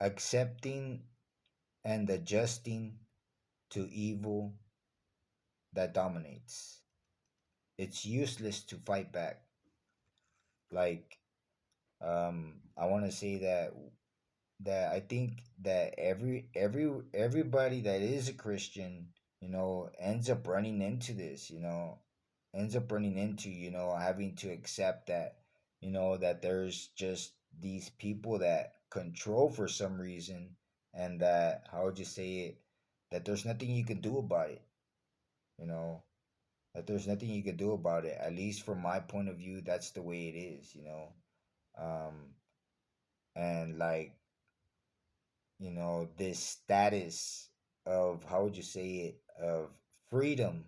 accepting and adjusting to evil that dominates. It's useless to fight back. Like, I want to say that I think that everybody that is a Christian, ends up running into this, ends up running into, having to accept that, that there's just these people that control for some reason, and that, how would you say it, that there's nothing you can do about it, you know, that there's nothing you can do about it. At least from my point of view, that's the way it is. Um, and like, this status of, how would you say it, of freedom,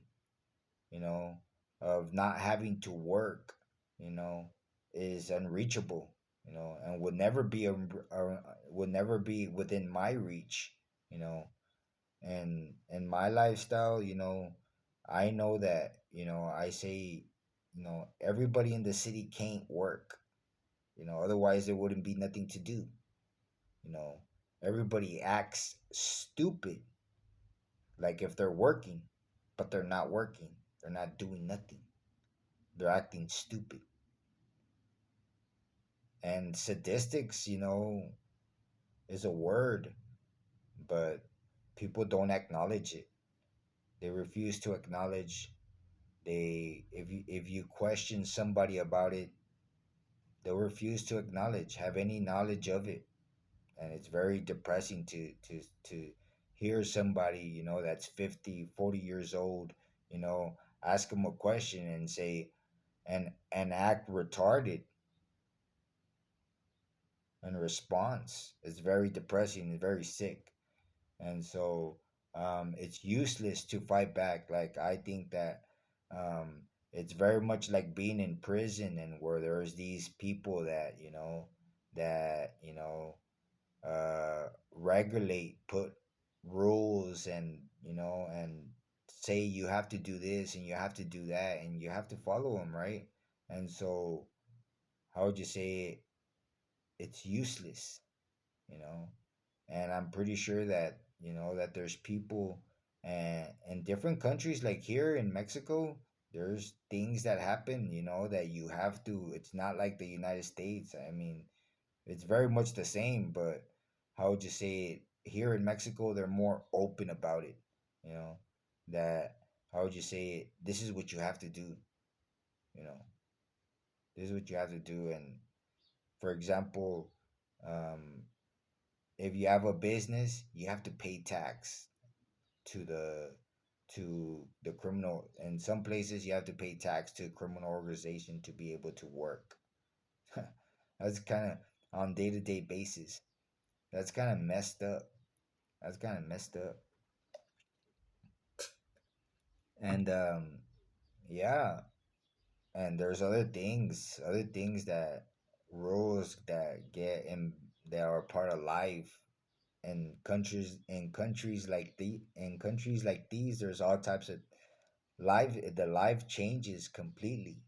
you know of not having to work, you know is unreachable, and would never be within my reach, you know and in my lifestyle, I know that, I say, everybody in the city can't work, otherwise there wouldn't be nothing to do. you know Everybody acts stupid, like if they're working, but they're not working, they're not doing nothing, they're acting stupid. And sadistics, is a word, but people don't acknowledge it. They refuse to acknowledge. If you question somebody about it, they'll refuse to acknowledge, have any knowledge of it. And it's very depressing to hear somebody, that's 50, 40 years old, you know ask them a question and say, and act retarded in response. It's very depressing and very sick. And so, it's useless to fight back. Like, I think that, um, it's very much like being in prison, and where there's these people that, that, regulate, put rules, and say you have to do this and you have to do that and you have to follow them, right? And so, how would you say it? It's useless, you know and I'm pretty sure that, that there's people, and in different countries, like here in Mexico, there's things that happen, that you have to. It's not like the United States. I mean, it's very much the same, but how would you say it? Here in Mexico, they're more open about it, you know that, how would you say it, this is what you have to do, you know this is what you have to do. And, for example, um, if you have a business, you have to pay tax to the criminal. In some places, you have to pay tax to a criminal organization to be able to work. That's kind of on day-to-day basis. That's kind of messed up. That's kind of messed up. And, yeah, and there's other things that, rules that get in, that are part of life. In countries like these, there's all types of life. The life changes completely,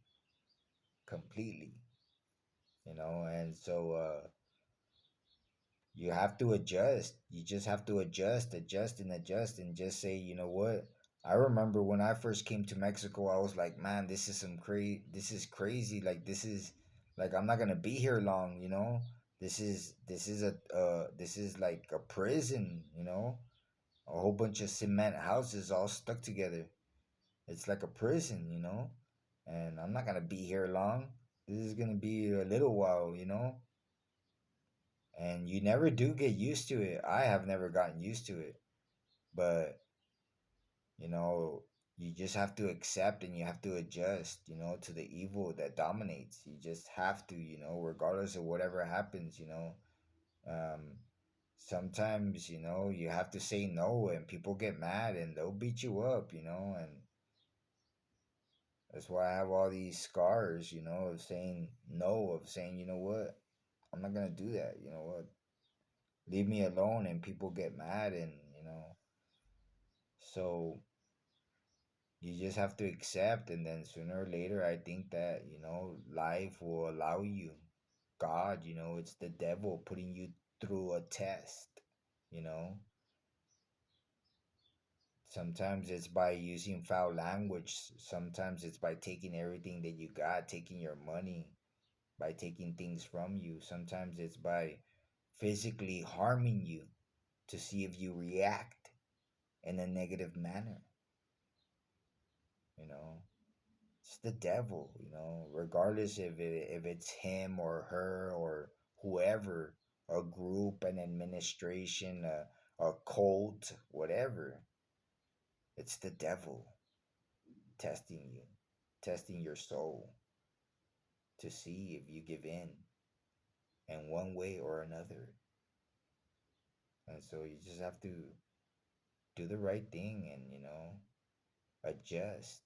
and so, you have to adjust. You just have to adjust and just say, you know what? I remember when I first came to Mexico, I was like, man, this is crazy. Like, I'm not gonna be here long. This is like a prison. A whole bunch of cement houses all stuck together. It's like a prison. And I'm not gonna be here long. This is gonna be a little while. And you never do get used to it. I have never gotten used to it, but, you know, you just have to accept and you have to adjust, to the evil that dominates. You just have to, regardless of whatever happens. Um, Sometimes, you have to say no, and people get mad and they'll beat you up, and that's why I have all these scars, of saying no, of saying, you know what, I'm not gonna do that. You know what, leave me alone, and people get mad, and, so you just have to accept. And then sooner or later, I think that, life will allow you. God, it's the devil putting you through a test, you know. Sometimes it's by using foul language, sometimes it's by taking everything that you got, taking your money, by taking things from you, sometimes it's by physically harming you to see if you react in a negative manner, you know. It's the devil, you know, regardless if it's him or her or whoever, a group, an administration, a cult, whatever. It's the devil testing you, testing your soul to see if you give in one way or another. And so you just have to do the right thing and, adjust,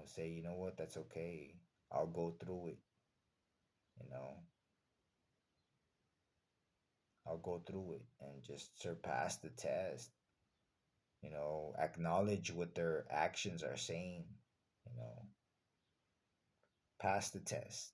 say, you know what, that's okay. I'll go through it, you know, I'll go through it and just surpass the test, acknowledge what their actions are saying, you know, pass the test.